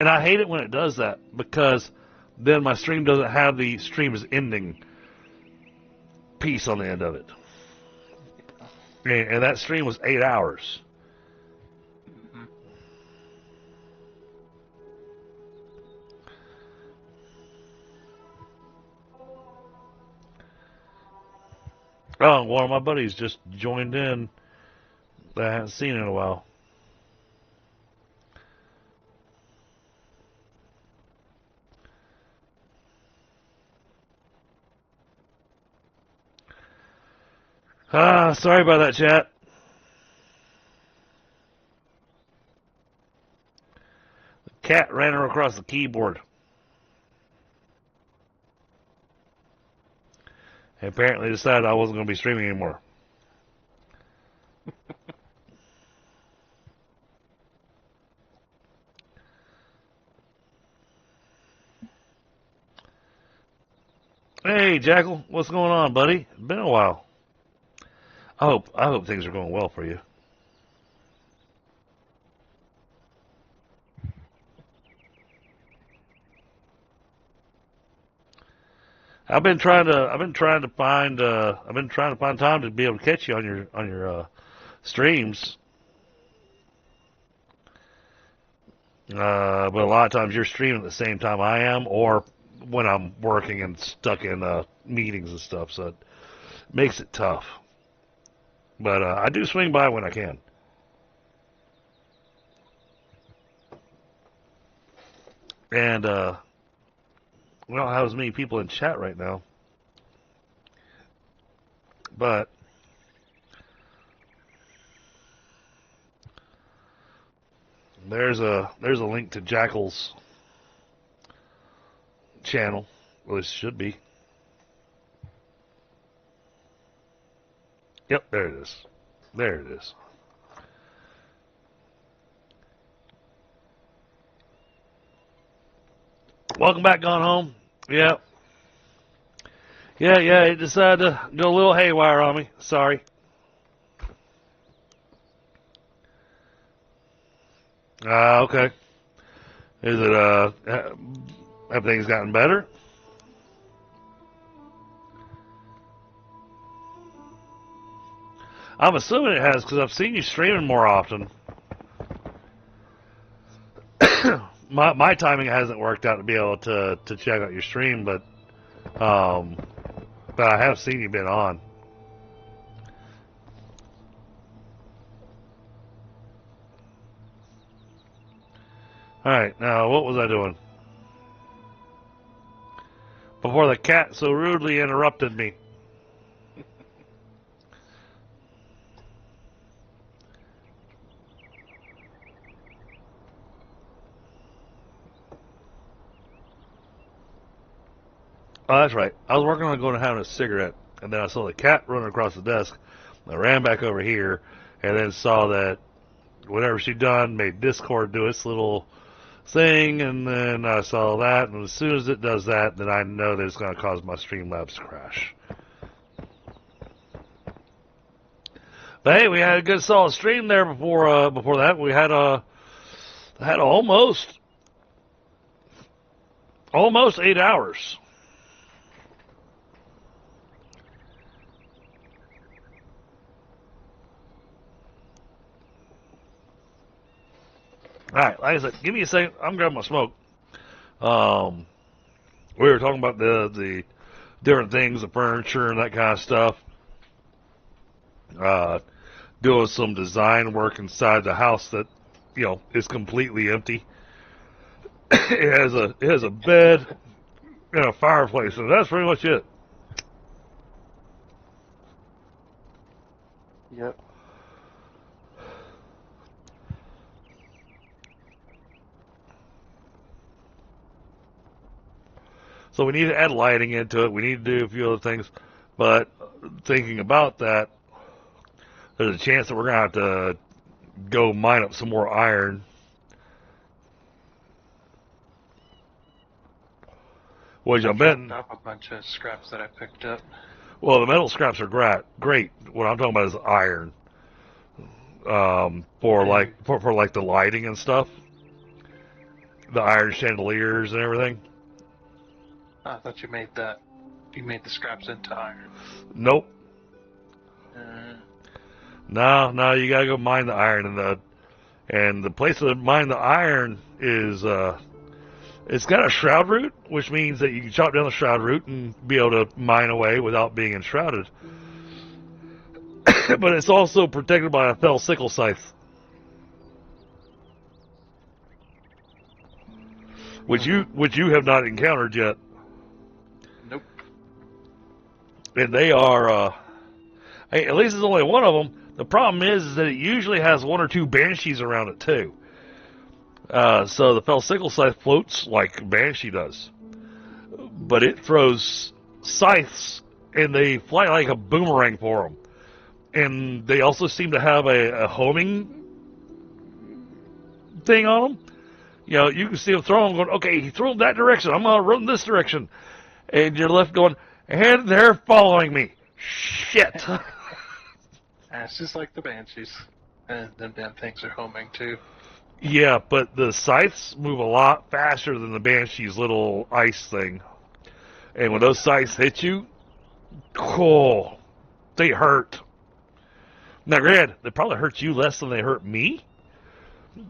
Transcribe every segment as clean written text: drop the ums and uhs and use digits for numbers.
And I hate it when it does that, because then my stream doesn't have the stream is ending piece on the end of it. And that stream was 8 hours. Oh, one of my buddies just joined in that I haven't seen in a while. Sorry about that, chat. The cat ran her across the keyboard. And apparently decided I wasn't going to be streaming anymore. Hey, Jackal, what's going on, buddy? It's been a while. I hope things are going well for you. I've been trying to find time to be able to catch you on your streams. But a lot of times you're streaming at the same time I am, or when I'm working and stuck in meetings and stuff, so it makes it tough. But I do swing by when I can. And we don't have as many people in chat right now. But there's a link to Jackal's channel. Well, it should be. Yep, there it is. There it is. Welcome back, Gone Home. Yeah. Yeah, it decided to go a little haywire on me. Sorry. Okay. Is it, have things gotten better? I'm assuming it has, because I've seen you streaming more often. My timing hasn't worked out to be able to check out your stream, but I have seen you been on. Alright, now what was I doing? Before the cat so rudely interrupted me. Oh, that's right. I was working on going and having a cigarette, and then I saw the cat running across the desk. I ran back over here, and then saw that whatever she'd done made Discord do its little thing, and then I saw that, and as soon as it does that, then I know that it's going to cause my Streamlabs to crash. But hey, we had a good solid stream there before that. We had almost 8 hours. Alright, like I said, give me a second. I'm grabbing my smoke. We were talking about the different things, the furniture and that kind of stuff. Doing some design work inside the house that, is completely empty. It has a bed and a fireplace, and that's pretty much it. Yep. So we need to add lighting into it. We need to do a few other things. But thinking about that, there's a chance that we're going to have to go mine up some more iron. Which I'm betting. Up a bunch of scraps that I picked up. Well, the metal scraps are great. What I'm talking about is iron. For like the lighting and stuff. the iron chandeliers and everything. I thought you made that. You made the scraps into iron. Nope. Uh, No, you gotta go mine the iron, and the place to mine the iron is it's got a shroud root, which means that you can chop down the shroud root and be able to mine away without being enshrouded. But it's also protected by a fell sickle scythe, which you have not encountered yet. nope. And they are hey, at least there's only one of them. The problem is that it usually has one or two banshees around it too. So the fell sickle scythe floats like Banshee does, but it throws scythes and they fly like a boomerang for them. And they also seem to have a homing thing on them. You know, you can see them throwing, going, okay, he threw them that direction. I'm going to run this direction. And you're left going, and they're following me. Shit. It's just like the banshees, and them damn things are homing too. Yeah, but the scythes move a lot faster than the banshee's little ice thing. And when those scythes hit you, oh, they hurt. Now, granted, they probably hurt you less than they hurt me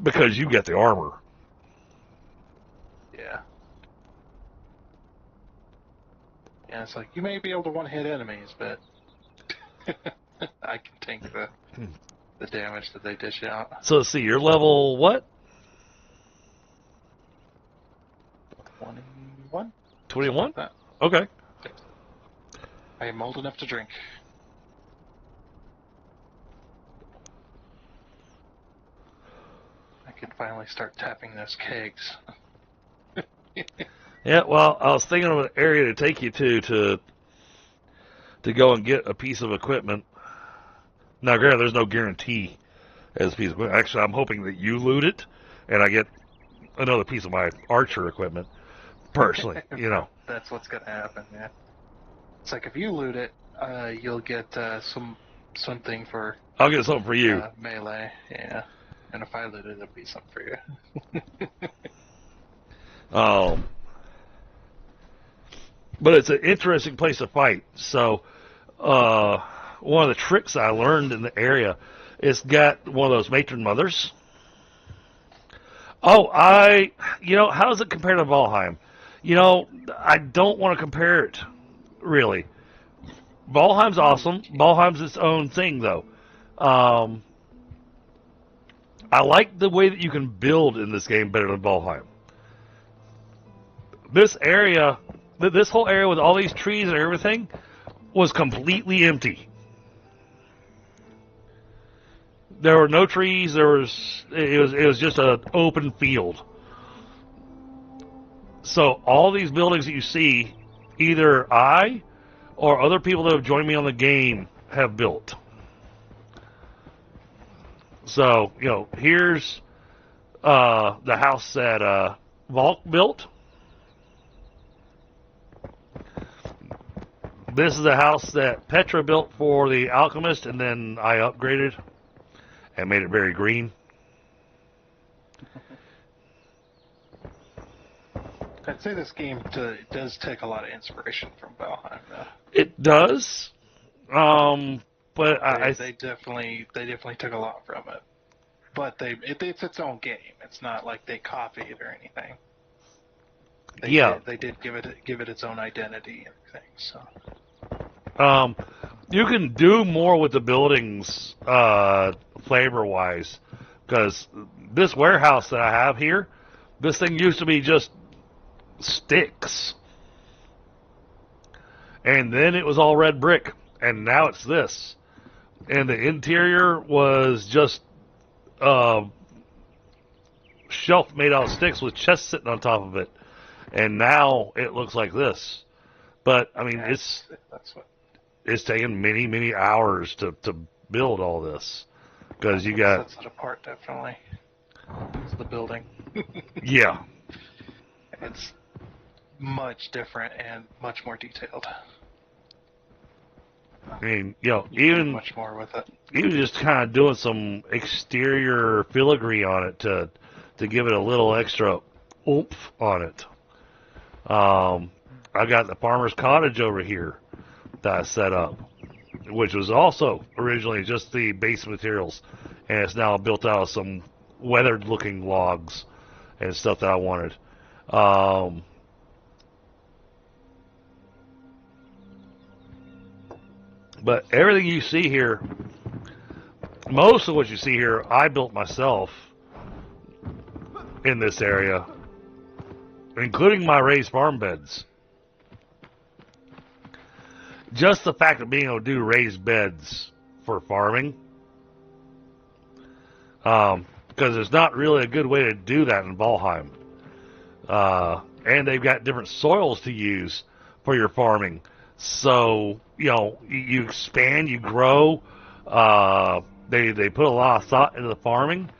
because you get the armor. Yeah. Yeah, it's like you may be able to one-hit enemies, but I can tank the damage that they dish out. So let's see, you're level what? 21? 21? Like that. Okay. I am old enough to drink. I can finally start tapping those kegs. Yeah, well, I was thinking of an area to take you to go and get a piece of equipment. Now, granted, there's no guarantee as a piece of equipment. Actually, I'm hoping that you loot it and I get another piece of my archer equipment. Personally, you know. That's what's gonna happen, yeah. It's like if you loot it, you'll get something for I'll get something for you. Melee, yeah. And if I loot it, it'll be something for you. But it's an interesting place to fight. So, one of the tricks I learned in the area is got one of those matron mothers. Oh, how does it compare to Valheim? You know, I don't want to compare it, really. Valheim's awesome. Valheim's its own thing, though. I like the way that you can build in this game better than Valheim. This area, this whole area with all these trees and everything, was completely empty. There were no trees. It was just an open field. So all these buildings that you see, either I or other people that have joined me on the game have built. So, here's the house that Volk built. This is the house that Petra built for the alchemist, and then I upgraded and made it very green. I'd say this game does take a lot of inspiration from Valheim, though. It does, but they definitely took a lot from it. But it's its own game. It's not like they copied or anything. They did give it its own identity and things. So. You can do more with the buildings, flavor-wise, because this warehouse that I have here, this thing used to be just sticks, and then it was all red brick, and now it's this, and the interior was just shelf made out of sticks with chests sitting on top of it, and now it looks like this. But I mean, it's taken many hours to build all this, because you got sets it apart, definitely. It's the building. Yeah, it's much different and much more detailed. I mean, even much more with it. Even just kind of doing some exterior filigree on it to give it a little extra oomph on it. I got the farmer's cottage over here that I set up, which was also originally just the base materials, and it's now built out of some weathered looking logs and stuff that I wanted. But everything you see here, most of what you see here, I built myself in this area, including my raised farm beds. Just the fact of being able to do raised beds for farming, because there's not really a good way to do that in Valheim. And they've got different soils to use for your farming. So, you expand, you grow. They put a lot of thought into the farming.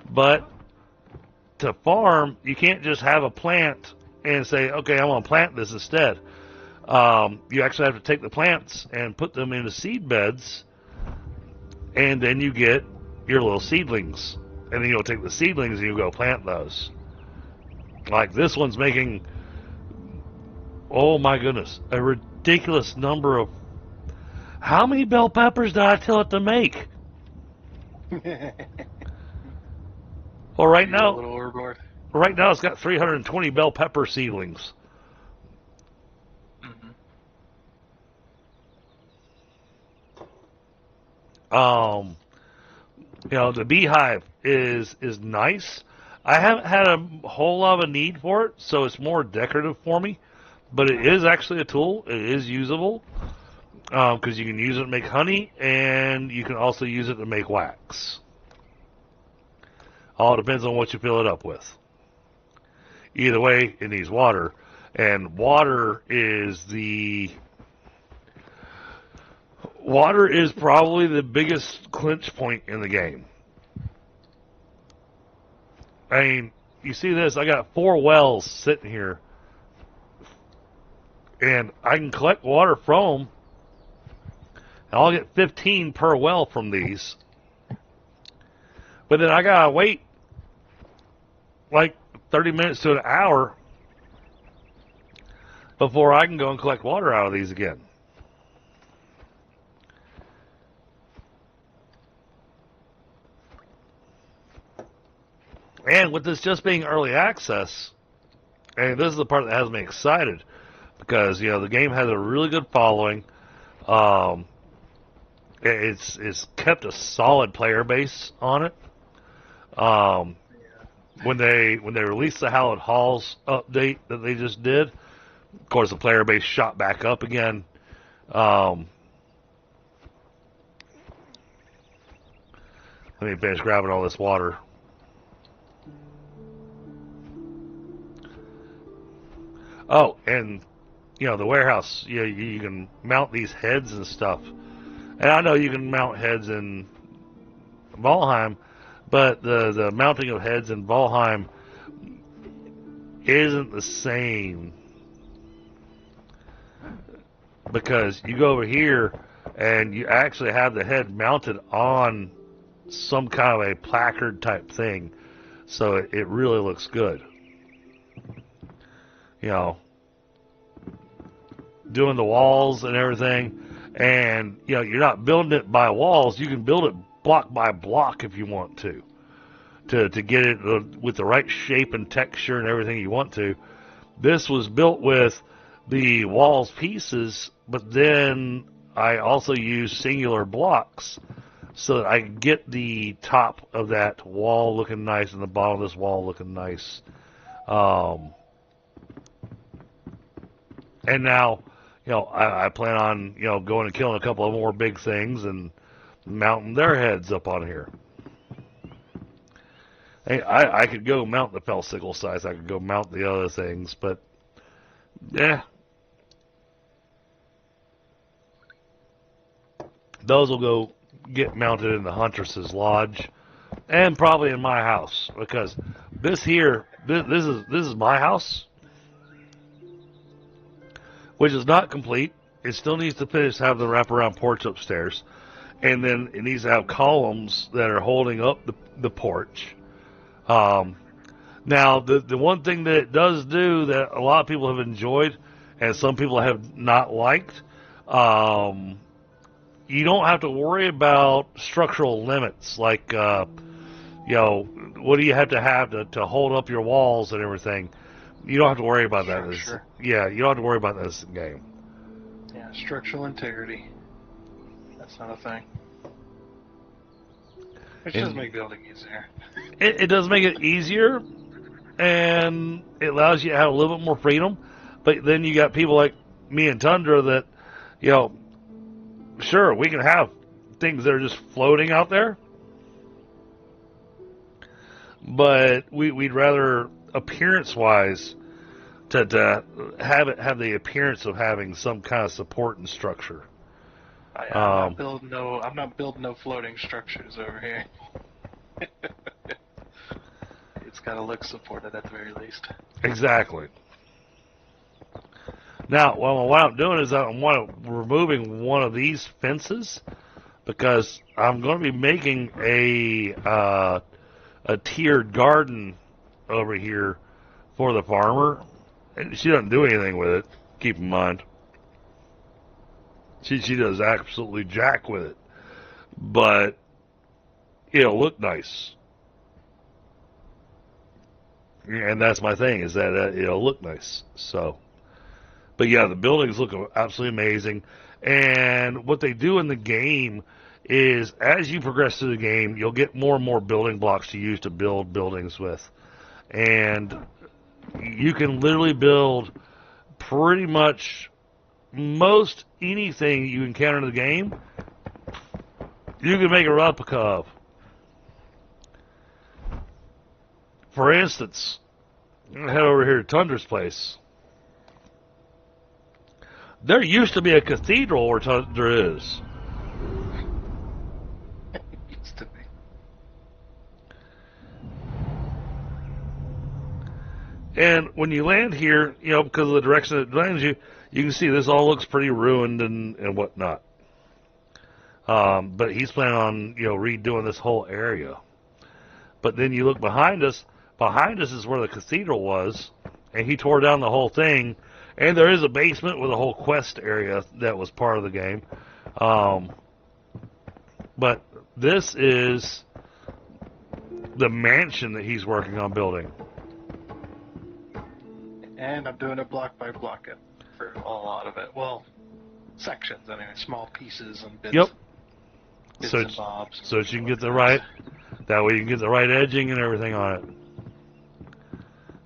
But to farm, you can't just have a plant and say, okay, I'm going to plant this instead. You actually have to take the plants and put them into seed beds, and then you get your little seedlings. And then you'll take the seedlings and you go plant those. Like this one's making, oh my goodness, a ridiculous number of... How many bell peppers did I tell it to make? Well, right now it's got 320 bell pepper seedlings. The beehive is nice. I haven't had a whole lot of a need for it, so it's more decorative for me. But it is actually a tool. It is usable because you can use it to make honey, and you can also use it to make wax. All depends on what you fill it up with. Either way, it needs water, and water is probably the biggest clinch point in the game. I mean, you see this, I got 4 wells sitting here, and I can collect water from them, and I'll get 15 per well from these. But then I gotta wait like 30 minutes to an hour before I can go and collect water out of these again. And with this just being early access, and this is the part that has me excited, because the game has a really good following. It's kept a solid player base on it. When they released the Hallowed Halls update that they just did, of course the player base shot back up again. Let me finish grabbing all this water. Oh, and the warehouse, you can mount these heads and stuff. And I know you can mount heads in Valheim, but the mounting of heads in Valheim isn't the same, because you go over here and you actually have the head mounted on some kind of a placard type thing, so it really looks good. Doing the walls and everything, and you're not building it by walls. You can build it block by block if you want to get it with the right shape and texture and everything you want to. This was built with the walls pieces, but then I also used singular blocks so that I can get the top of that wall looking nice and the bottom of this wall looking nice. And now, I plan on, going and killing a couple of more big things and mounting their heads up on here. Hey, I could go mount the Felsicle size. I could go mount the other things, but, those will go get mounted in the Huntress's Lodge and probably in my house, because this here, this is my house, which is not complete. It still needs to finish, have the wraparound porch upstairs. And then it needs to have columns that are holding up the porch. Now, the one thing that it does do that a lot of people have enjoyed and some people have not liked, you don't have to worry about structural limits like, what do you have to hold up your walls and everything. You don't have to worry about that. Sure. Yeah, you don't have to worry about that in this game. Yeah, structural integrity. That's not a thing. It does make building easier. It does make it easier, and it allows you to have a little bit more freedom. But then you got people like me and Tundra that, sure, we can have things that are just floating out there, but we'd rather, appearance-wise, to have the appearance of having some kind of support and structure. I'm not building no floating structures over here. It's got to look supported at the very least. Exactly. Now, what I'm doing is I'm removing one of these fences because I'm going to be making a tiered garden over here for the farmer. And she doesn't do anything with it, keep in mind. She does absolutely jack with it. But it'll look nice. And that's my thing, is that it'll look nice. So, but yeah, the buildings look absolutely amazing. And what they do in the game is, as you progress through the game, you'll get more and more building blocks to use to build buildings with. And you can literally build pretty much most anything you encounter in the game, you can make a replica of. For instance, I'm going to head over here to Tundra's place. There used to be a cathedral where Tundra is. It used to be. And when you land here, because of the direction it lands you, you can see this all looks pretty ruined and whatnot. But he's planning on, redoing this whole area. But then you look behind us. Behind us is where the cathedral was, and he tore down the whole thing. And there is a basement with a whole quest area that was part of the game. But this is the mansion that he's working on building. And I'm doing it block by block for a lot of it. Well, sections anyway, small pieces and bits. Yep. Bits and bobs. So that you can get the right. That way you can get the right edging and everything on it.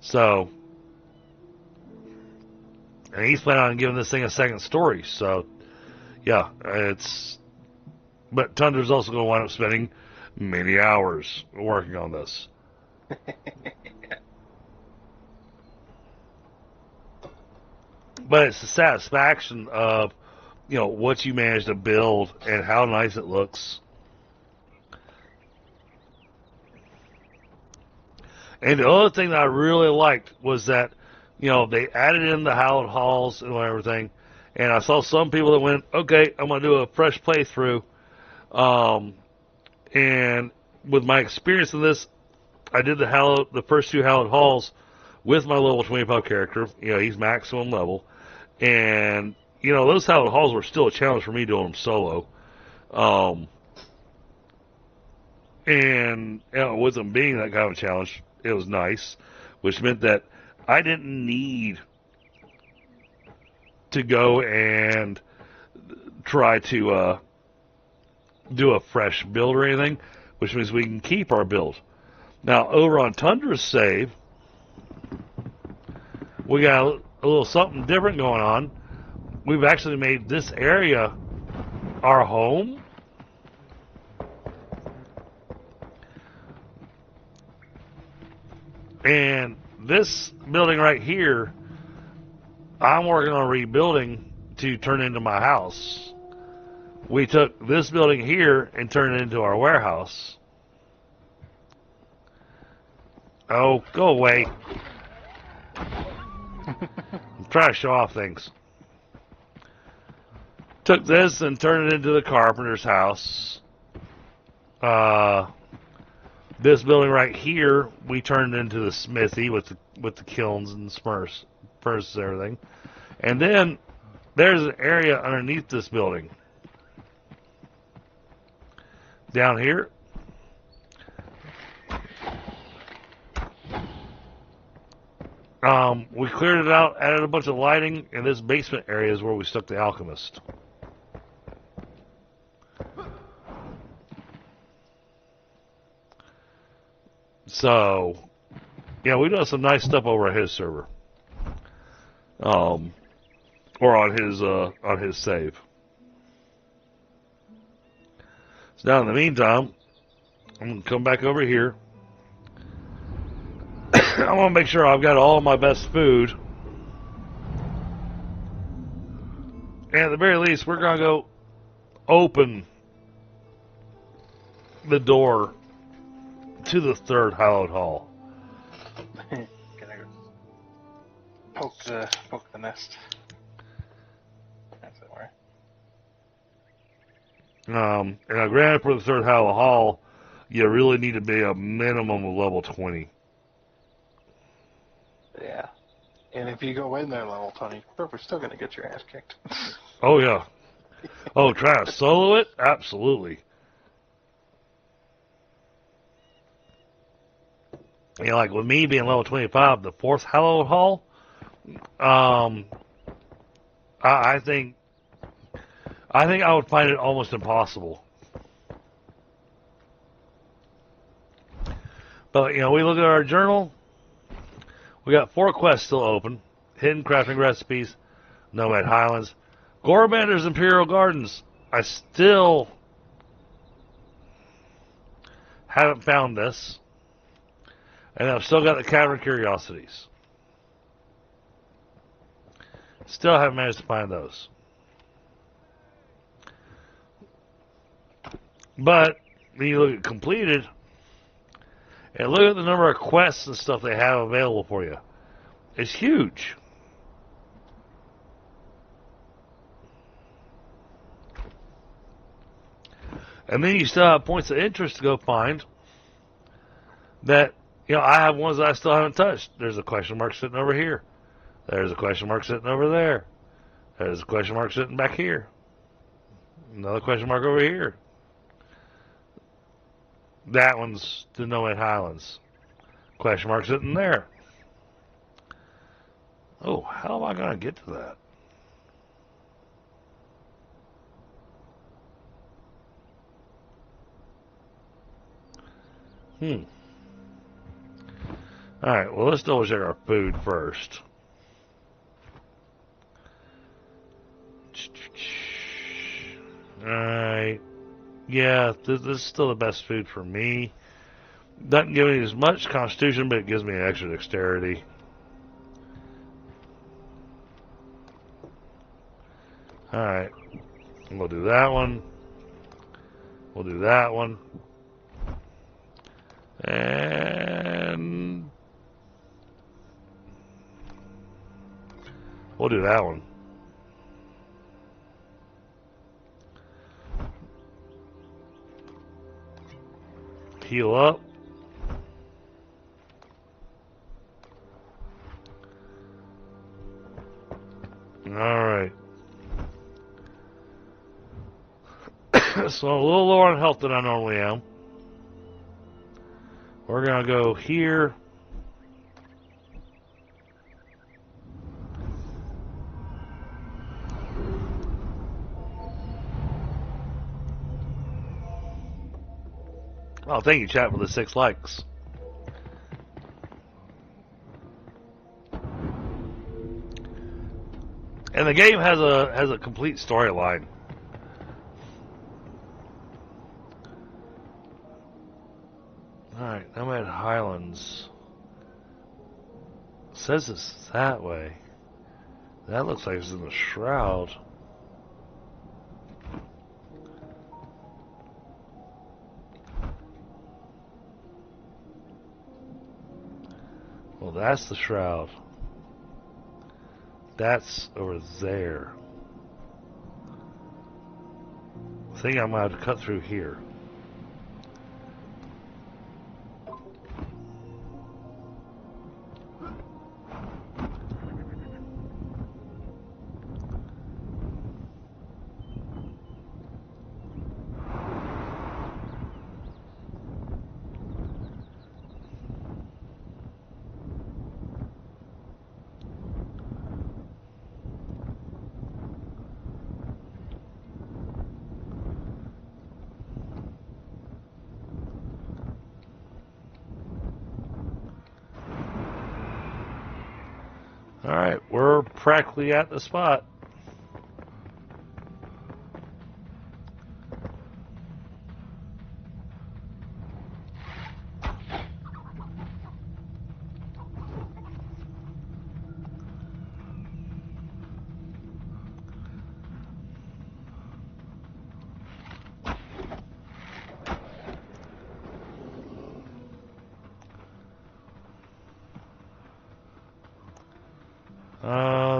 So, and he's planning on giving this thing a second story. So, yeah, but Tundra's also going to wind up spending many hours working on this. But it's the satisfaction of, what you managed to build and how nice it looks. And the other thing that I really liked was that, they added in the hallowed halls and everything. And I saw some people that went, okay, I'm going to do a fresh playthrough. And with my experience in this, I did the first two hallowed halls with my level 25 character. He's maximum level. And, those hallowed halls were still a challenge for me doing them solo. And with them being that kind of a challenge, it was nice, which meant that I didn't need to go and try to do a fresh build or anything, which means we can keep our build. Now, over on Tundra's save, we got a little something different going on. We've actually made this area our home. And this building right here, I'm working on rebuilding to turn into my house. We took this building here and turned it into our warehouse. Oh, go away. I'm trying to show off things. Took this and turned it into the carpenter's house. This building right here, we turned into the smithy with the kilns and furnaces and everything. And then there's an area underneath this building. Down here. We cleared it out, added a bunch of lighting, and this basement area is where we stuck the alchemist. So, yeah, we done some nice stuff over at his server, or on his save. So now, in the meantime, I'm gonna come back over here. I want to make sure I've got all my best food, and at the very least, we're gonna go open the door to the third hallowed hall. Gonna poke the nest. That's it, where. And now, granted, for the third hallowed hall, you really need to be a minimum of level 20. Yeah. And if you go in there level 20, we're still gonna get your ass kicked. Oh yeah. Oh, try to solo it? Absolutely. You know, like with me being level 25, the fourth hallowed hall, I think I would find it almost impossible. But, you know, we look at our journal, we got 4 quests still open. Hidden crafting recipes, Nomad Highlands, Gorbander's Imperial Gardens. I still haven't found this. And I've still got the Cavern Curiosities. Still haven't managed to find those. But when you look at completed, and look at the number of quests and stuff they have available for you, it's huge. And then you still have points of interest to go find that, you know, I have ones that I still haven't touched. There's a question mark sitting over here. There's a question mark sitting over there. There's a question mark sitting back here. Another question mark over here. That one's the Nomad Highlands. Question mark sitting there. Oh, how am I going to get to that? Alright, well, let's double check our food first. Alright. Yeah, this is still the best food for me. Doesn't give me as much constitution, but it gives me extra dexterity. Alright. We'll do that one. We'll do that one. And we'll do that one. Heal up. Alright. So I'm a little lower on health than I normally am. We're going to go here. Oh, thank you, chat, for the 6 likes. And the game has a complete storyline. Alright, Nomad Highlands. It says it's that way. That looks like it's in the Shroud. Well, that's the Shroud. That's over there. I think I might have to cut through here. Alright, we're practically at the spot.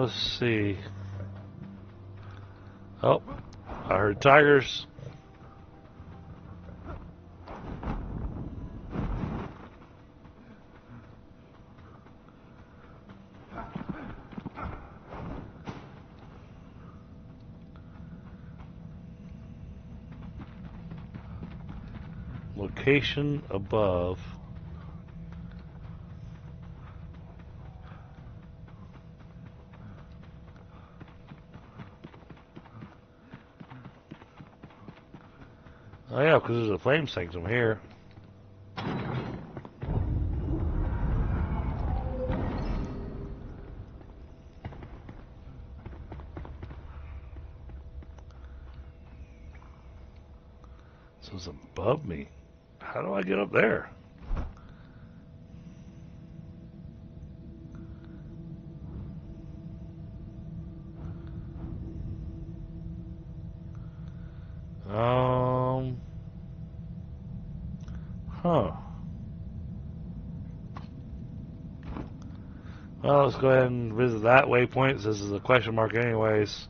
Let's see. Oh, I heard tigers. Location above. Oh yeah, because there's a flame sanctum here. So it's above me. How do I get up there? Huh. Well, let's go ahead and visit that waypoint. This is a question mark anyways.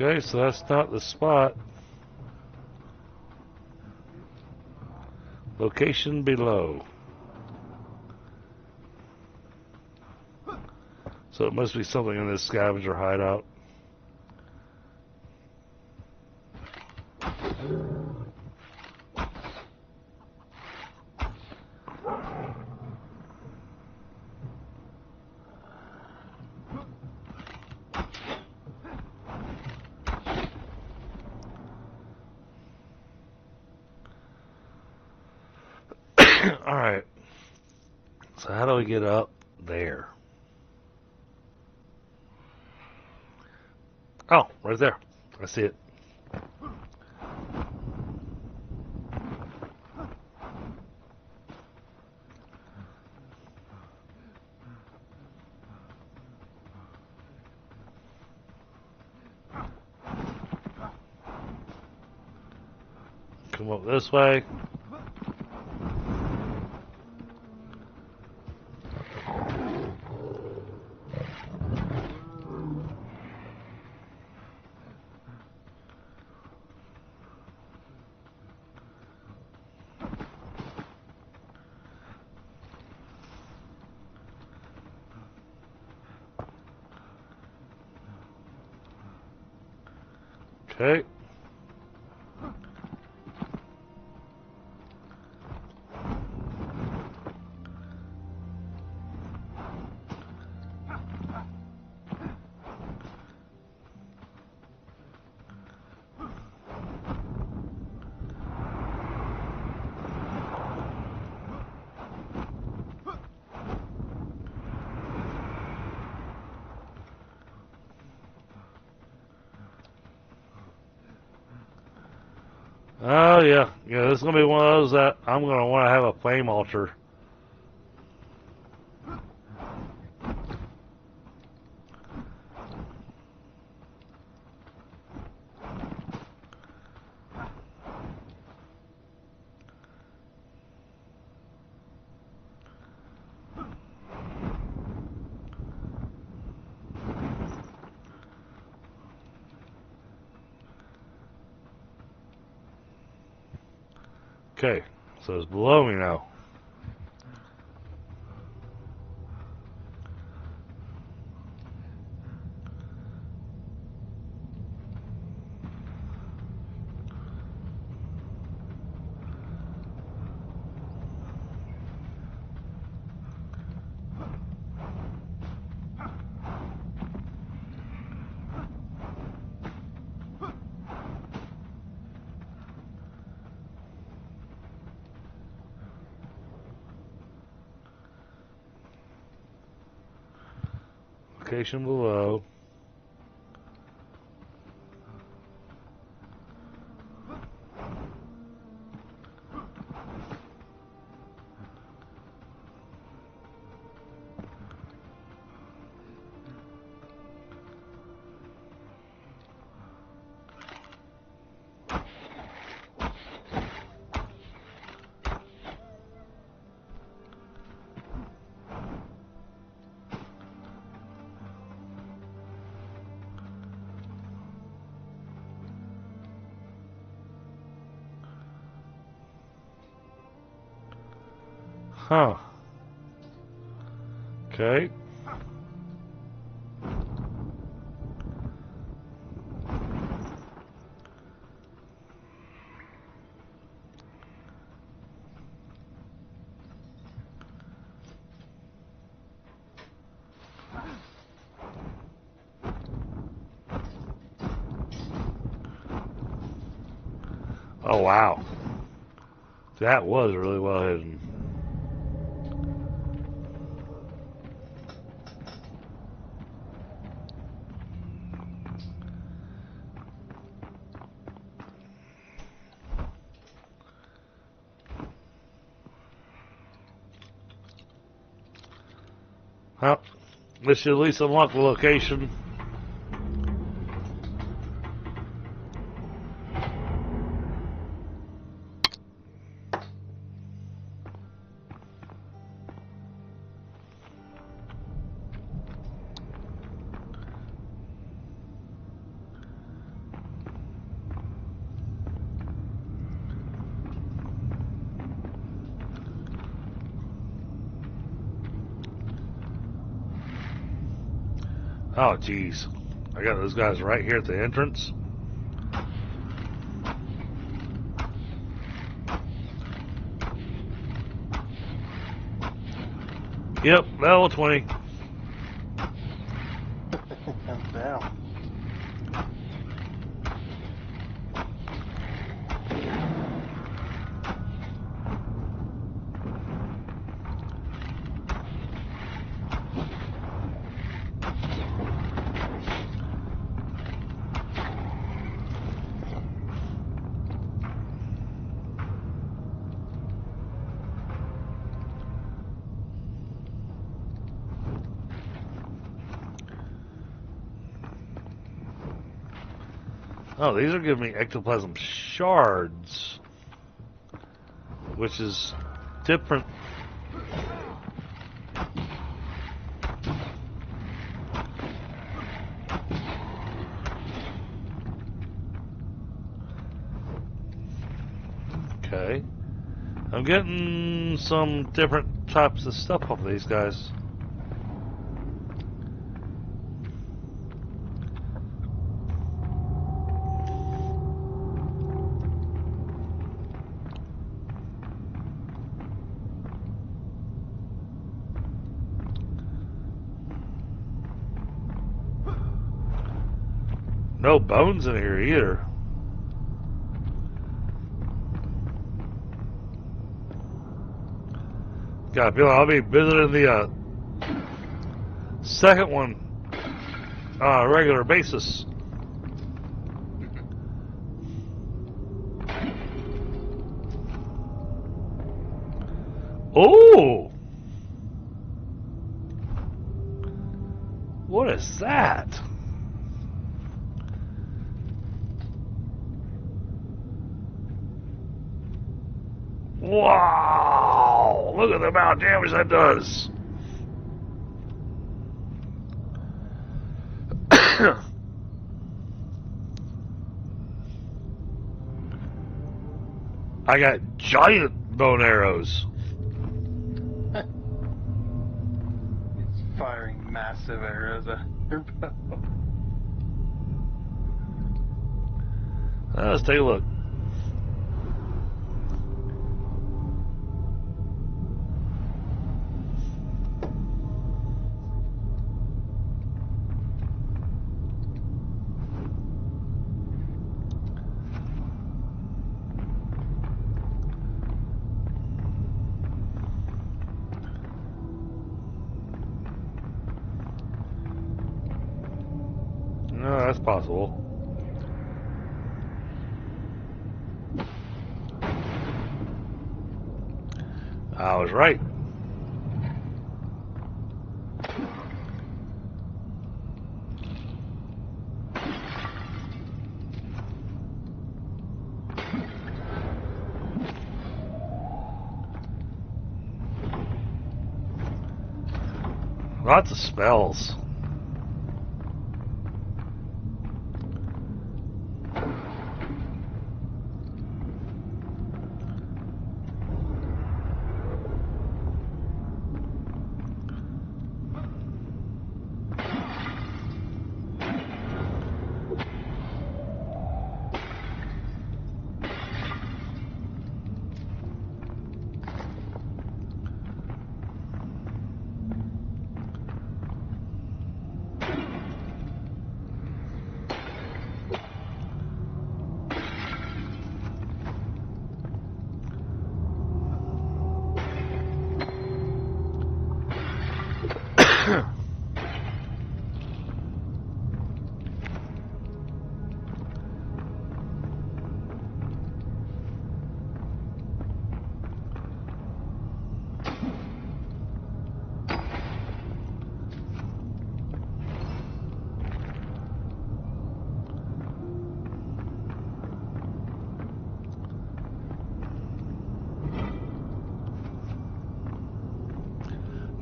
Okay, so that's not the spot. Location below. So it must be something in this scavenger hideout. Alright. So how do we get up there? Oh, right there. I see it. Come up this way. Okay. Oh yeah, yeah. This is gonna be one of those that I'm gonna want to have a flame altar. Okay, so it's below me now. Location below. Huh. Okay. Oh, wow. That was really well hidden. Well, this should at least unlock the location. Oh, jeez. I got those guys right here at the entrance. Yep, level 20. Damn. Oh, these are giving me ectoplasm shards, which is different. Okay. I'm getting some different types of stuff off of these guys. No bones in here either. Got a feeling I'll be visiting the second one on a regular basis. Oh! What is that? Wow! Look at the amount of damage that does. I got giant bone arrows. He's firing massive arrows at your bow. Let's take a look. No, that's possible. I was right. Lots of spells.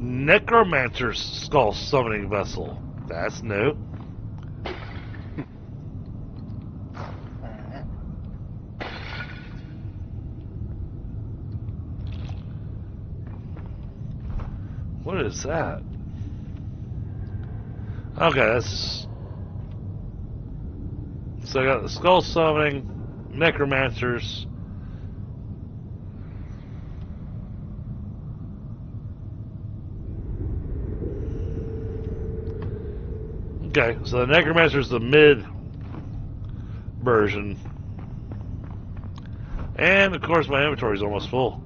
Necromancer's skull summoning vessel. That's new. What is that? Okay, that's... So I got the skull summoning, necromancers. Okay, so the necromancer's the mid version. And of course my inventory's almost full.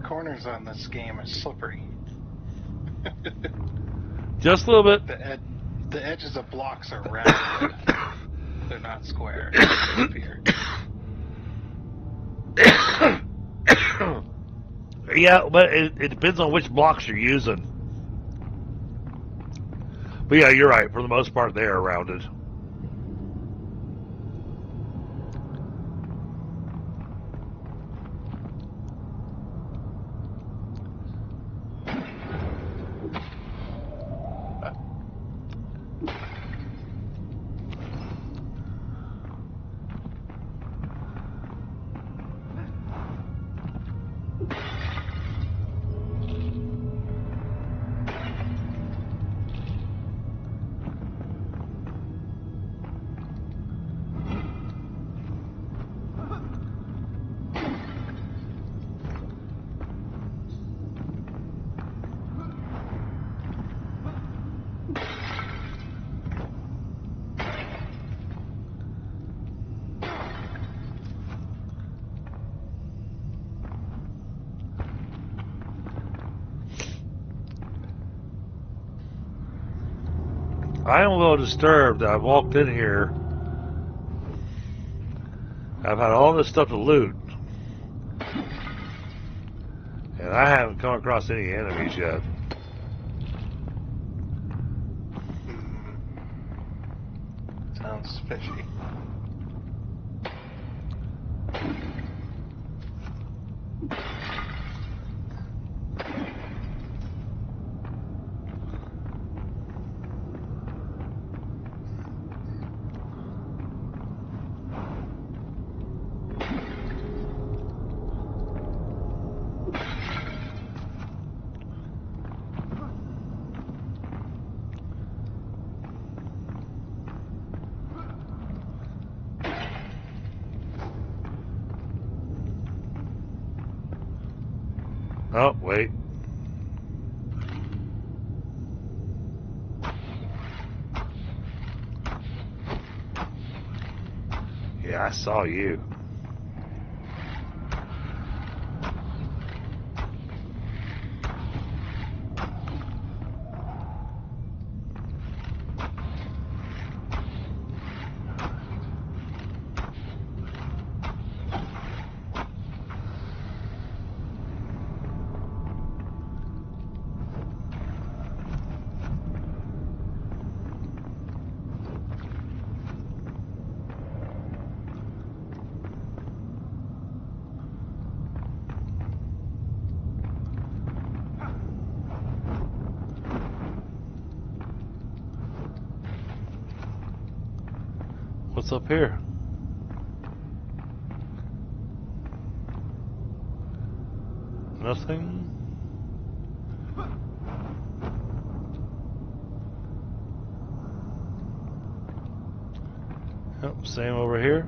Corners on this game are slippery. Just a little bit. The edges of blocks are rounded. They're not square. They appear. Yeah, but it depends on which blocks you're using. But yeah, you're right. For the most part, they are rounded. I am a little disturbed. I've walked in here. I've had all this stuff to loot. And I haven't come across any enemies yet. Sounds fishy. Oh, wait. Yeah, I saw you. What's up here? Nothing? Yep, same over here.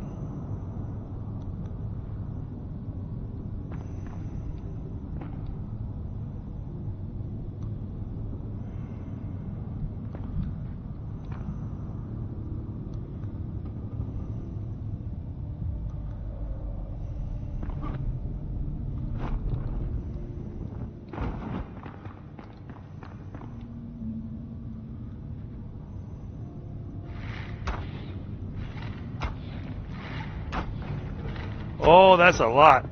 Oh, that's a lot.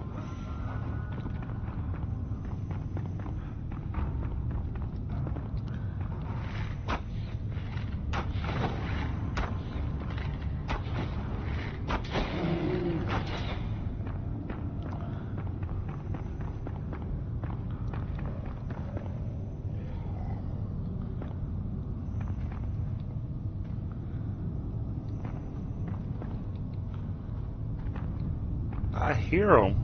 I hear them.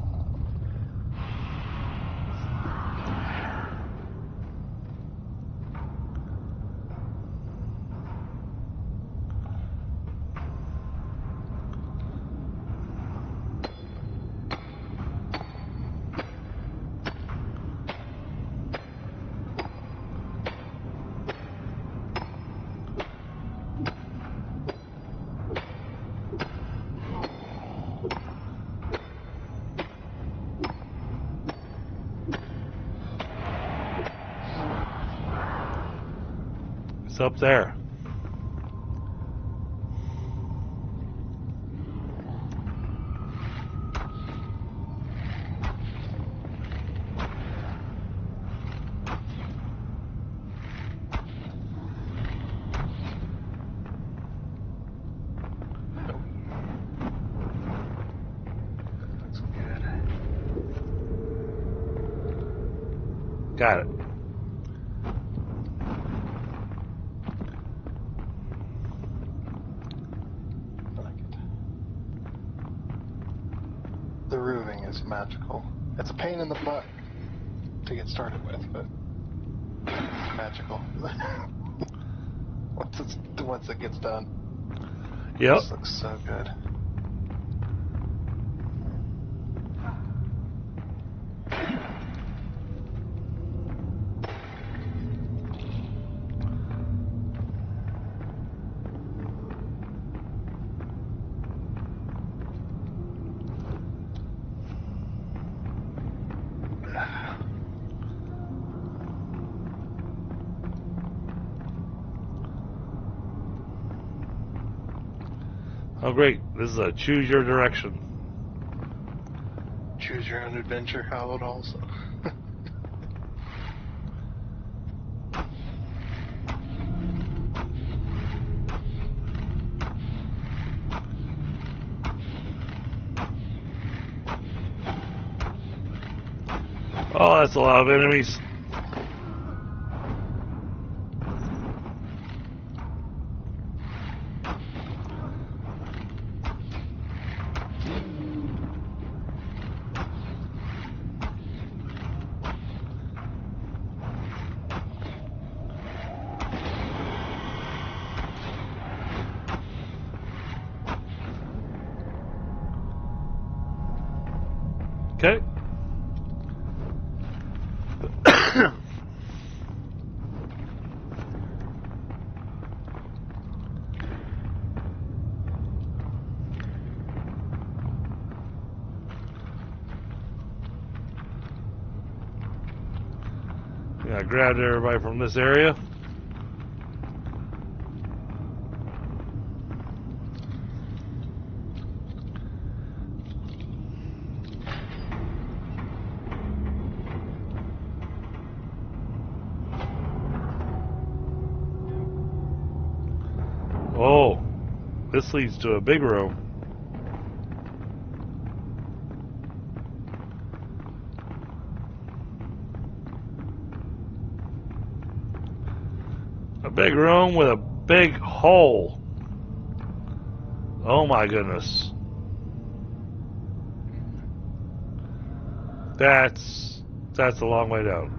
It's up there. Looks good. Got it. I like it. The roofing is magical. It's a pain in the butt to get started with, but it's magical. once it gets done. Yep. This looks so good. Oh, great. This is a choose your direction. Choose your own adventure, hallowed also. Oh, that's a lot of enemies. Okay. Yeah, I grabbed everybody from this area. Oh, this leads to a big room. A big room with a big hole. Oh my goodness. That's a long way down.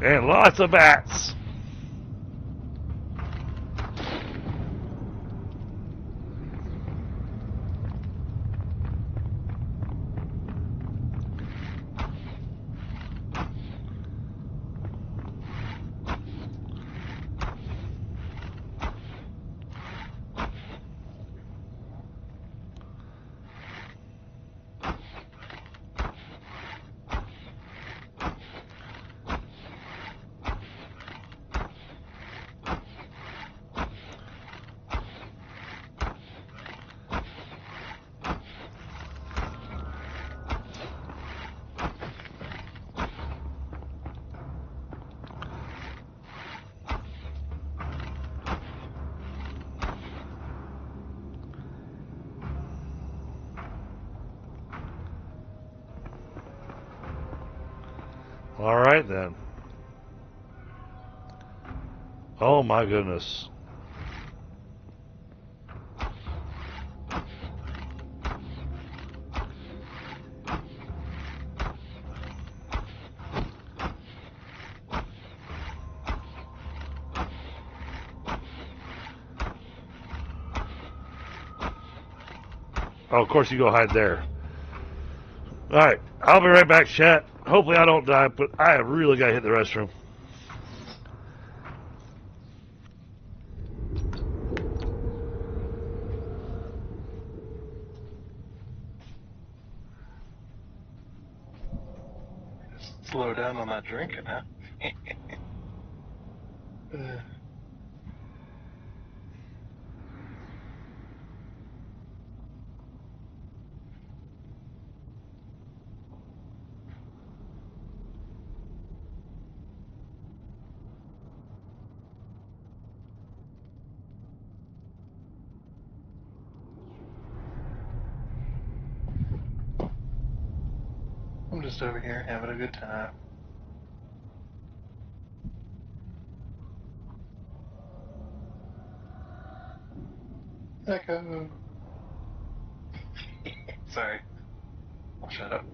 And lots of bats. All right then. Oh my goodness. Oh, of course you go hide there. Alright, I'll be right back, chat. Hopefully I don't die, but I have really got to hit the restroom. Slow down on that drinking, huh? I'm just over here having a good time. Echo. Sorry. I'll shut up.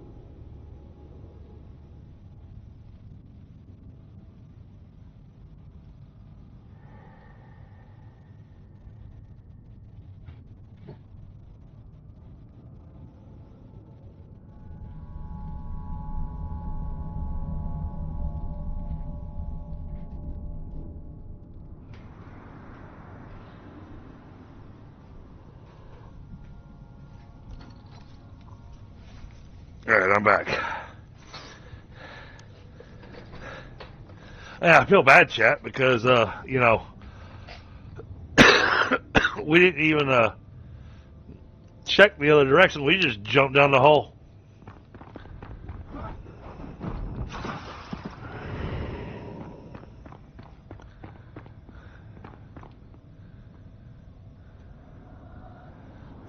Alright, I'm back. Yeah, I feel bad, chat, because, you know, we didn't even, check the other direction. We just jumped down the hole.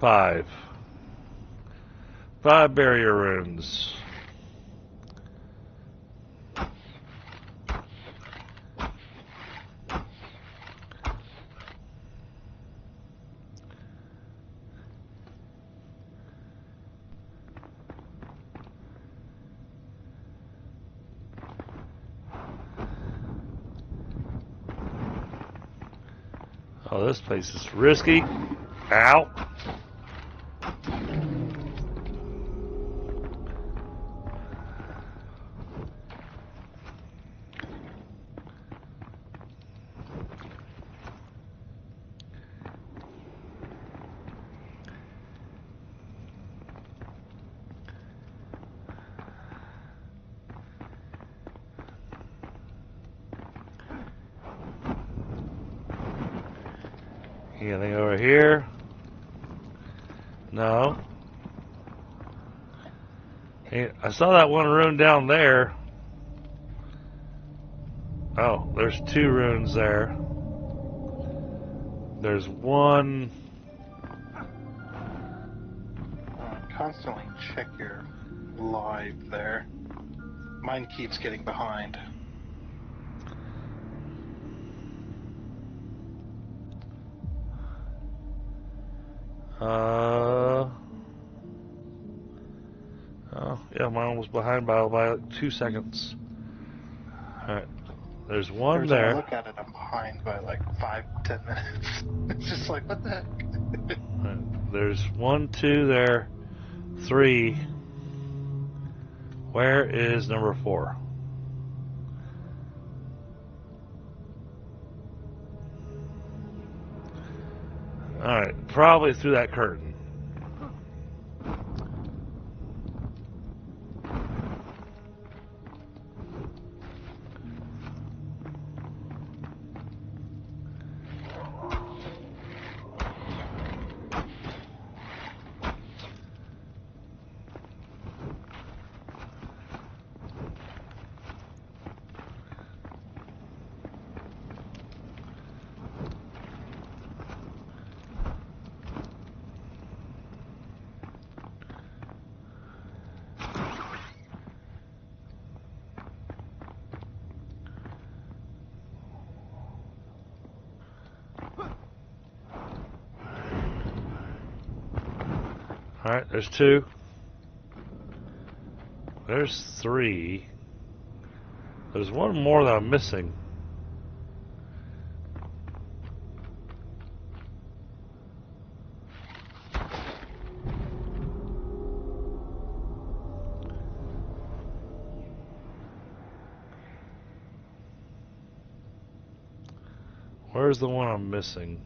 Five barrier runes. Oh, this place is risky. Ow. Anything over here? No. Hey, I saw that one rune down there. Oh, there's 2 runes there. There's one. Constantly check your live there. Mine keeps getting behind. Oh, yeah, mine was behind by like 2 seconds. Alright, there's one Every time I there. look at it, I'm behind by like 5-10 minutes. It's just like, what the heck? Right, there's 1, 2 there. 3. Where is number 4? Alright, probably through that curtain. Alright, there's 2. There's 3. There's one more that I'm missing. Where's the one I'm missing?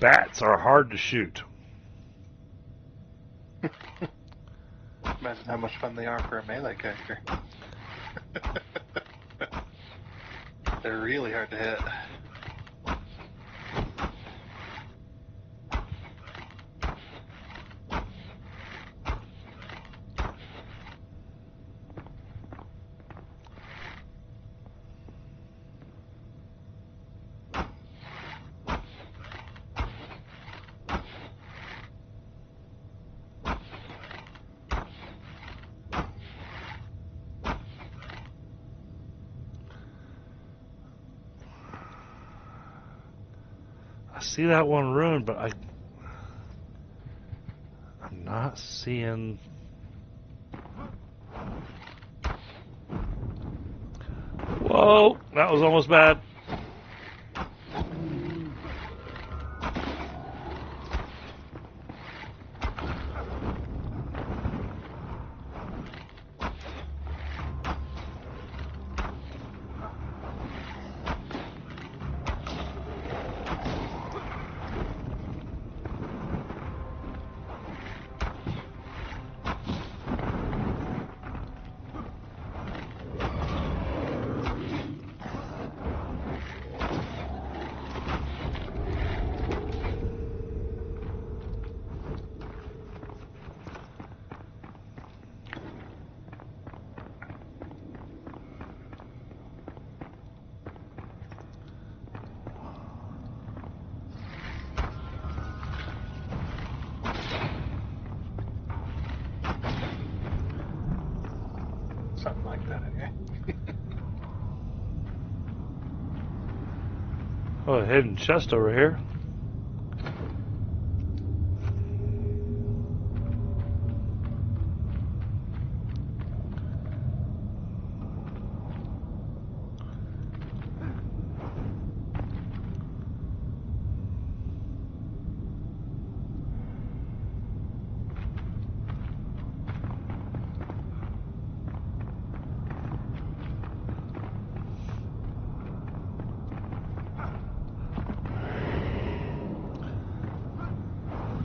Bats are hard to shoot. Imagine how much fun they are for a melee character. They're really hard to hit. I see that one rune, but I'm not seeing. Whoa, that was almost bad. Something like that, okay? Oh, a hidden chest over here.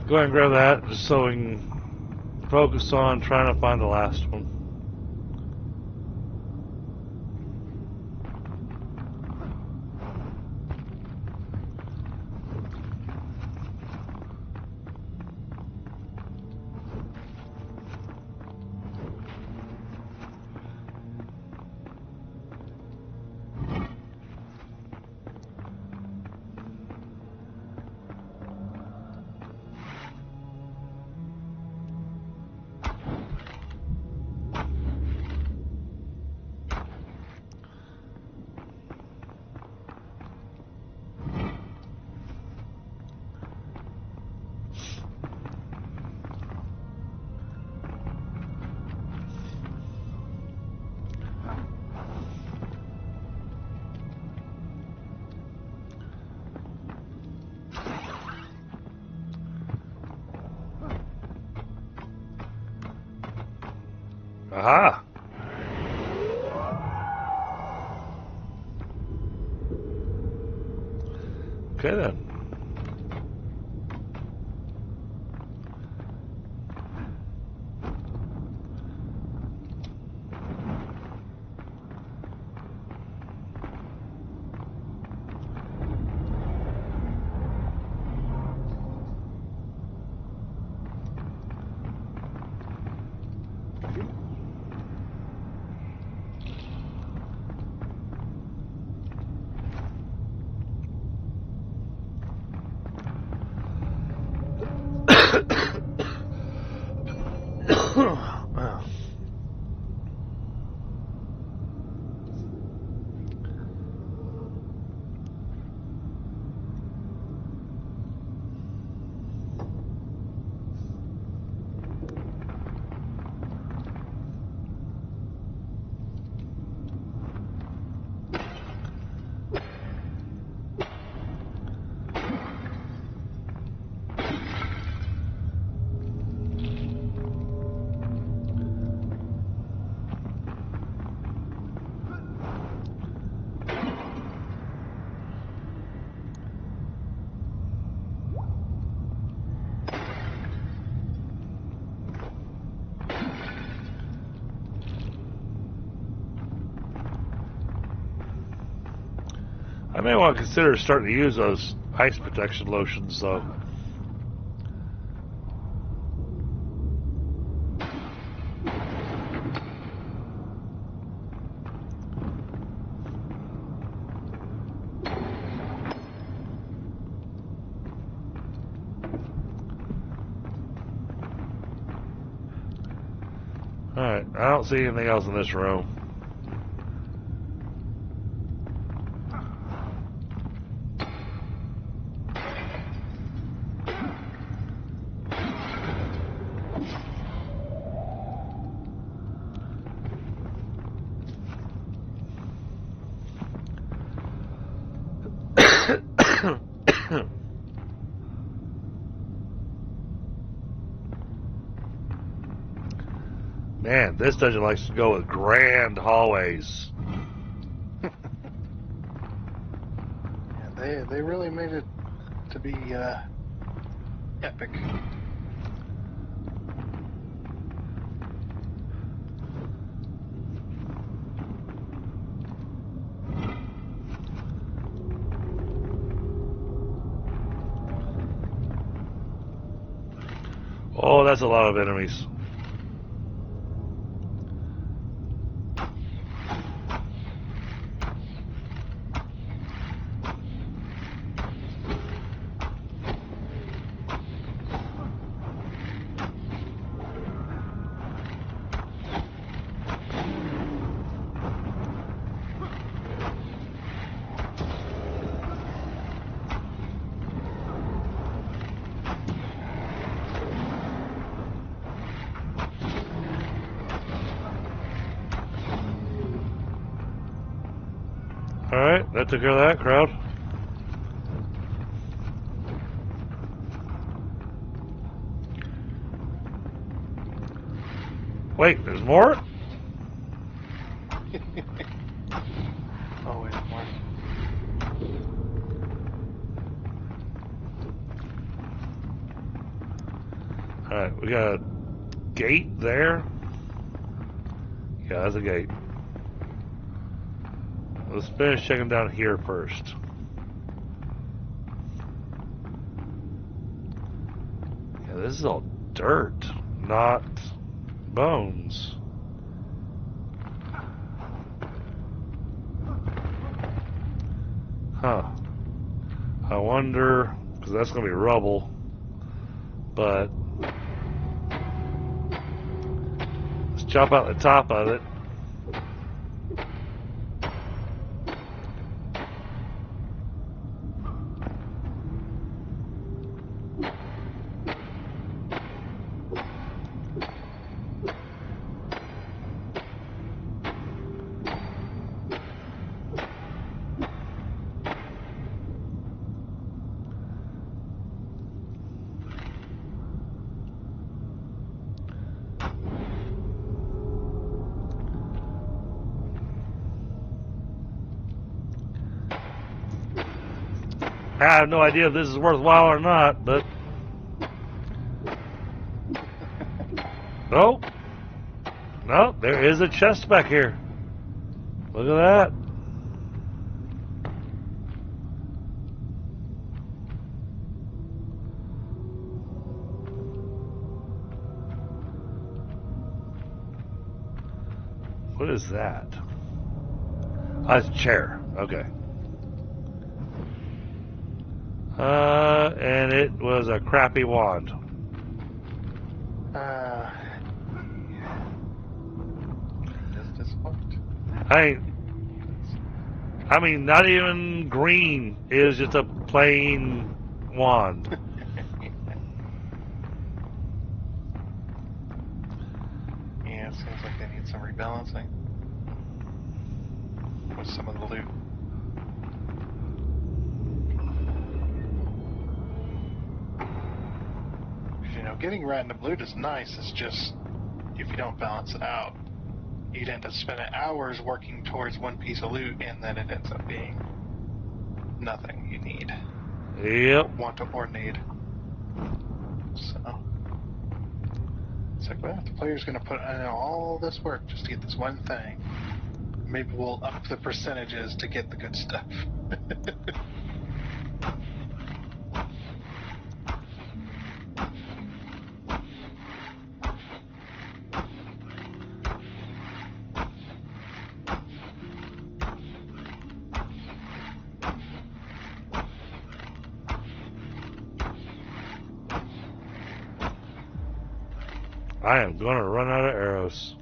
Go ahead and grab that, just so we can focus on trying to find the last one. Aha! Okay then. I may want to consider starting to use those ice protection lotions, though. Alright, I don't see anything else in this room. Man, this dungeon likes to go with grand hallways. Yeah, they really made it to be epic. Oh, that's a lot of enemies. Alright, that took care of that crowd. Wait, there's more? Oh, wait, more. Alright, we got a gate there. Yeah, that's a gate. Let's finish checking down here first. Yeah, this is all dirt, not bones. Huh. I wonder, because that's going to be rubble, but let's chop out the top of it. I have no idea if this is worthwhile or not, but... Oh! No, there is a chest back here. Look at that. What is that? Oh, it's a chair. Okay. And it was a crappy wand. Just disappointed. I mean, not even green. It was just a plain wand. Yeah, it seems like they need some rebalancing with some of the loot. You know, getting random loot is nice. It's just if you don't balance it out, you'd end up spending hours working towards one piece of loot, and then it ends up being nothing you need. Yep. Want or need. So it's like, well, the player's going to put in all this work just to get this one thing. Maybe we'll up the percentages to get the good stuff. I am going to run out of arrows.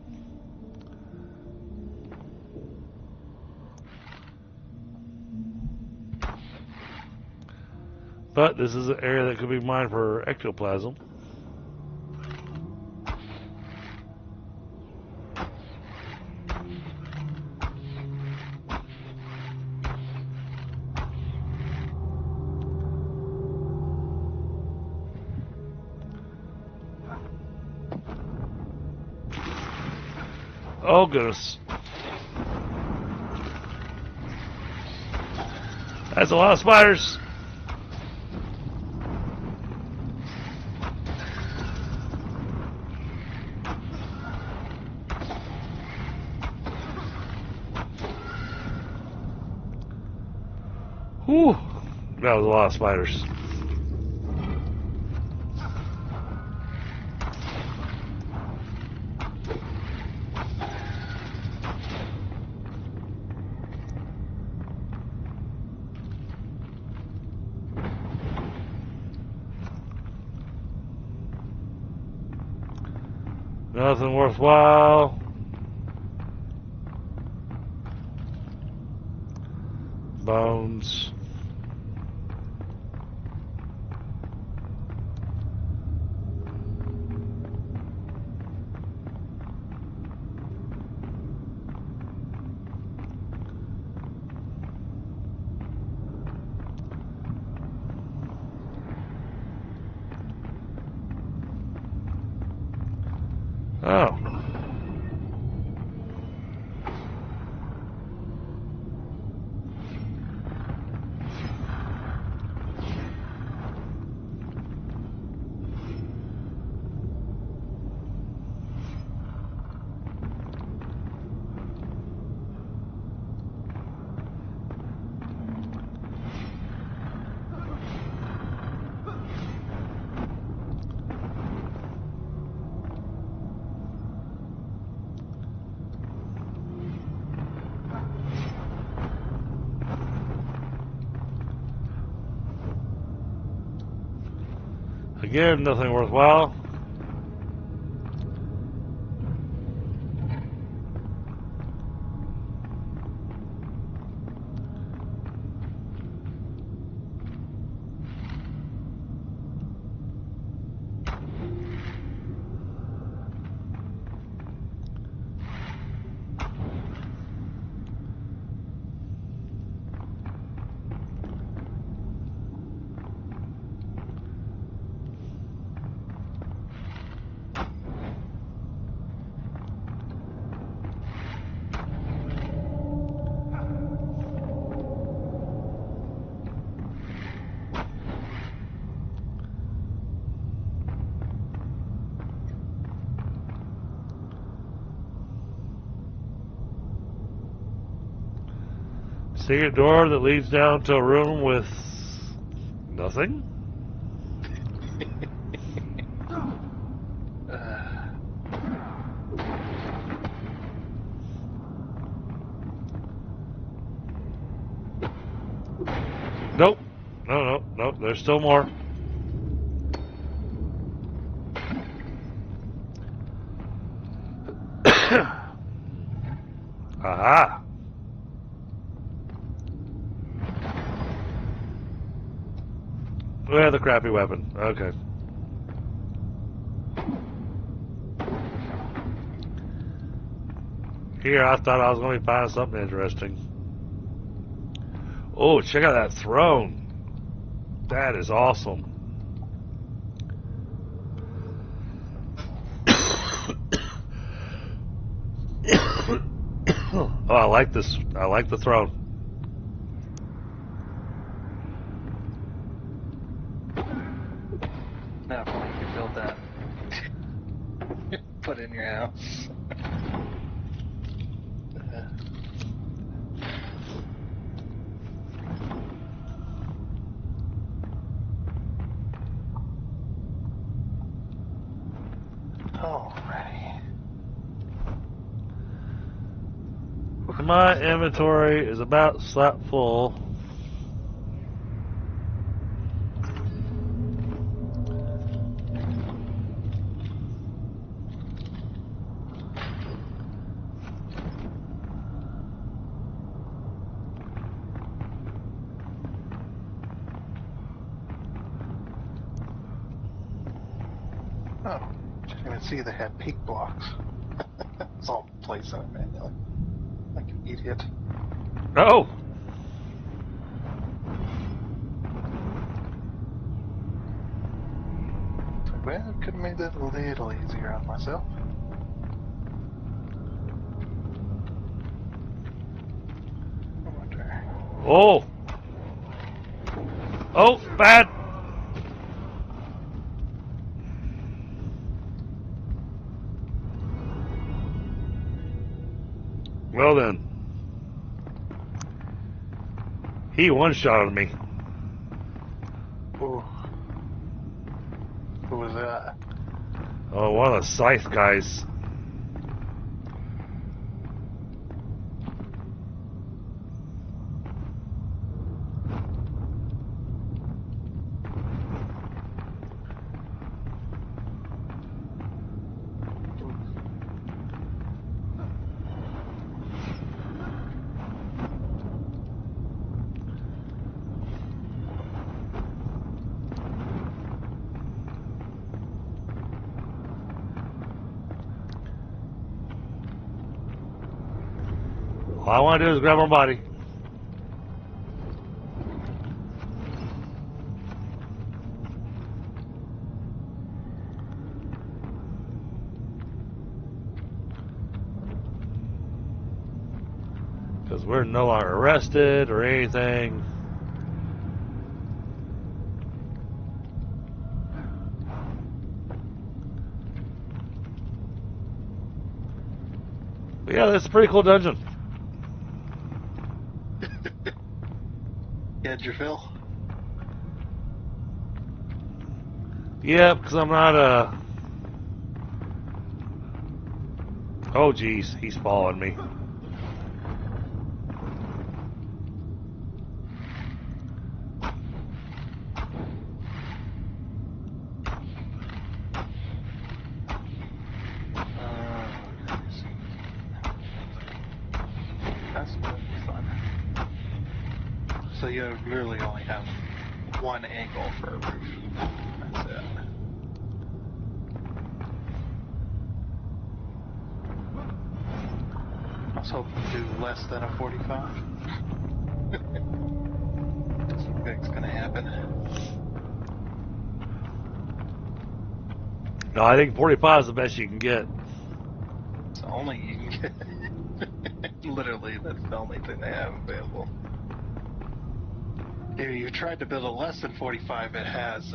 But this is an area that could be mined for ectoplasm. Oh, goodness. That's a lot of spiders. Whew. That was a lot of spiders. Nothing worthwhile. Bones. Again, nothing worthwhile. Secret door that leads down to a room with nothing? Nope. No. There's still more. Aha. Well, the crappy weapon. Okay. Here, I thought I was going to be finding something interesting. Oh, check out that throne. That is awesome. Oh, I like this. I like the throne. Now, if only you could build that. Put in your house. Alrighty. My inventory is about slap full. Oh, didn't even see they had peak blocks. It's all placed in it manually. Like an idiot. Oh! Well, could have made that a little easier on myself. I wonder. Oh! Oh, bad! Well then. He one-shotted me. Ooh. Who was that? Oh, one of the scythe guys. All I want to do is grab my body. Because we're no longer arrested or anything. But yeah, that's a pretty cool dungeon. You had your fill? Yeah, because I'm not a... Oh, geez, he's following me. So you literally only have one angle for a roof. That's it. I was hoping to do less than a 45. Doesn't look like it's gonna happen. No, I think 45 is the best you can get. It's the only you can get. Literally, that's the only thing they have available. If you tried to build a less than 45, it has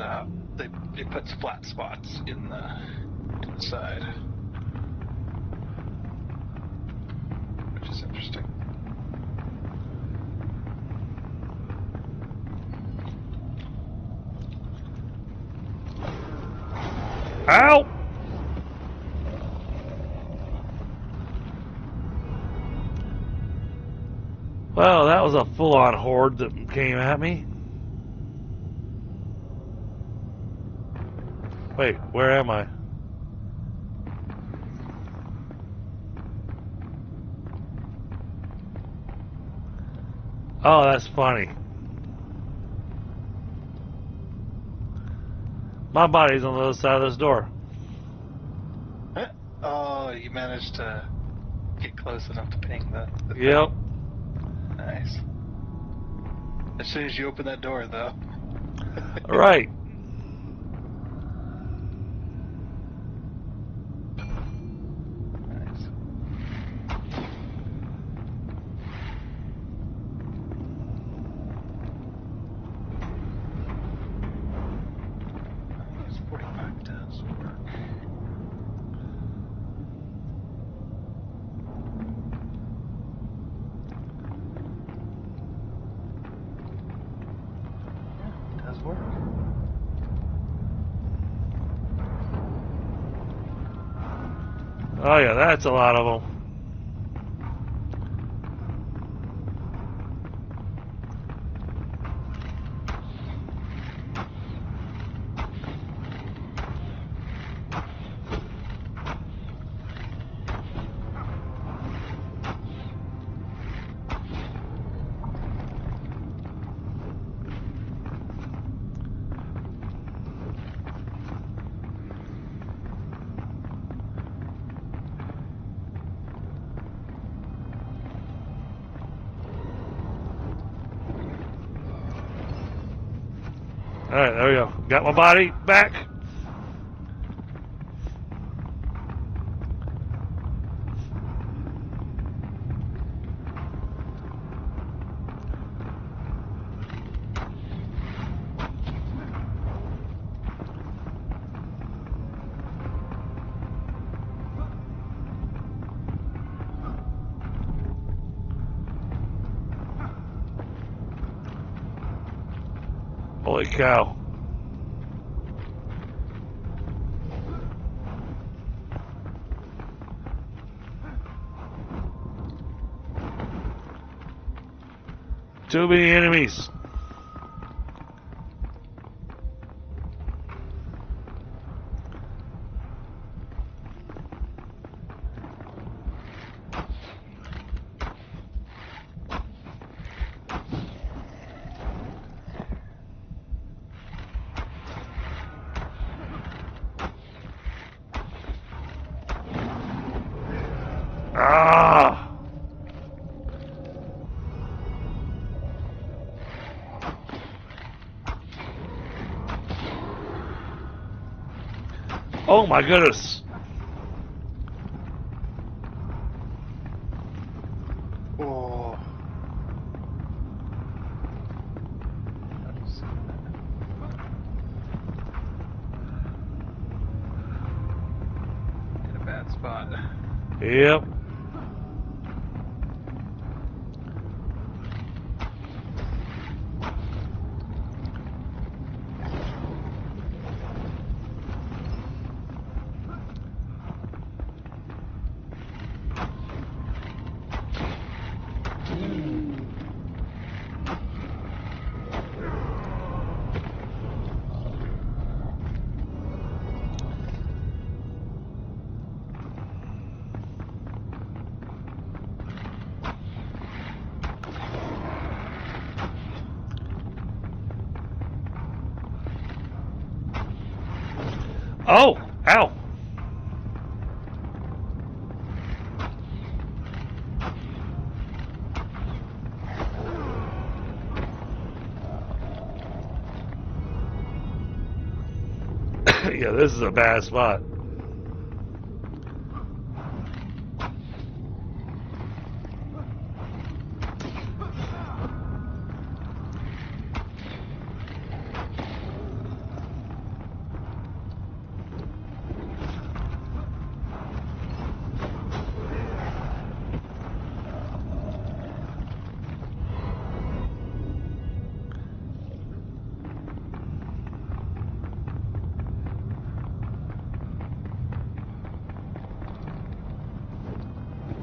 it puts flat spots in the side, which is interesting. Ow! Well, that was a full-on horde that came at me. Wait, where am I? Oh, that's funny. My body's on the other side of this door. Oh, you managed to get close enough to ping the Yep. thing. Nice. As soon as you open that door, though. All right. Nice. I guess 45 does work. Yeah, it does work. Oh, yeah, that's a lot of them. All right, there we go. Got my body back. Holy cow. Too many enemies. Ah! Oh my goodness. Oh. In a bad spot. Yep. Oh! Ow! Yeah, this is a bad spot.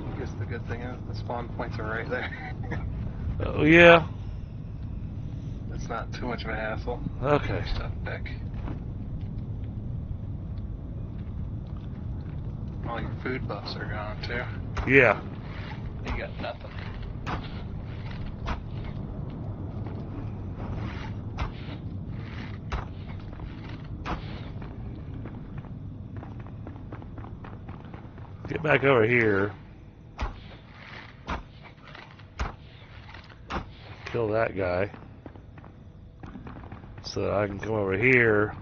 I guess the good thing is the spawn points are right there. Oh, yeah. It's not too much of a hassle. Okay. Stuff back. All your food buffs are gone too. Yeah. You got nothing. Get back over here. Kill that guy. So that I can come over here.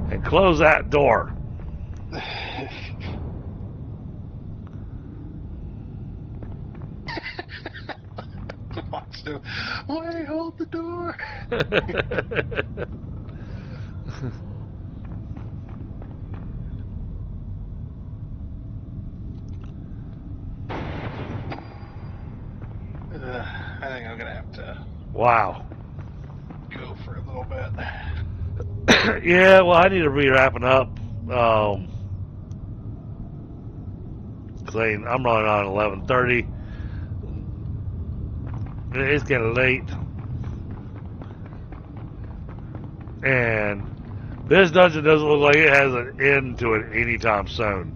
And close that door. Watch them. Wait, hold the door. I think I'm gonna have to Wow. go for a little bit. Yeah, well, I need to be wrapping up. Cause I'm running on 11:30. It's getting late, and this dungeon doesn't look like it has an end to it anytime soon.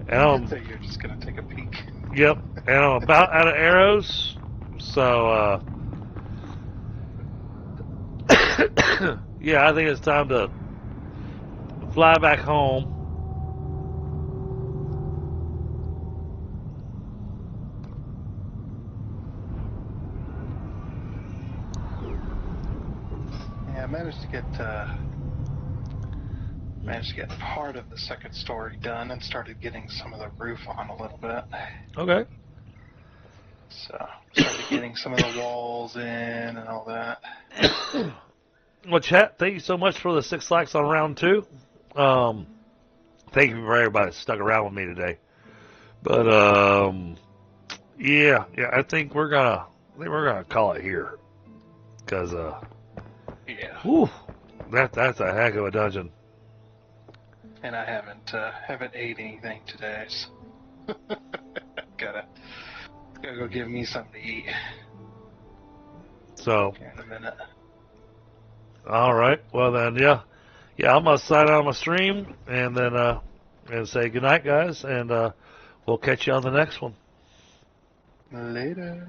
And You did say you're just gonna take a peek. Yep, and I'm about out of arrows, so yeah, I think it's time to fly back home. Yeah, I managed to get part of the second story done and started getting some of the roof on a little bit. Okay. So started getting some of the walls in and all that. Well, chat, thank you so much for the 6 likes on round 2. Thank you for everybody that stuck around with me today. But yeah, I think we're gonna call it here, cause Yeah. whew, that's a heck of a dungeon. And I haven't ate anything today. So gotta go give me something to eat. So Here in a minute. all right, well then, yeah, I'm gonna sign out my stream and then and say goodnight, guys, and we'll catch you on the next one. Later.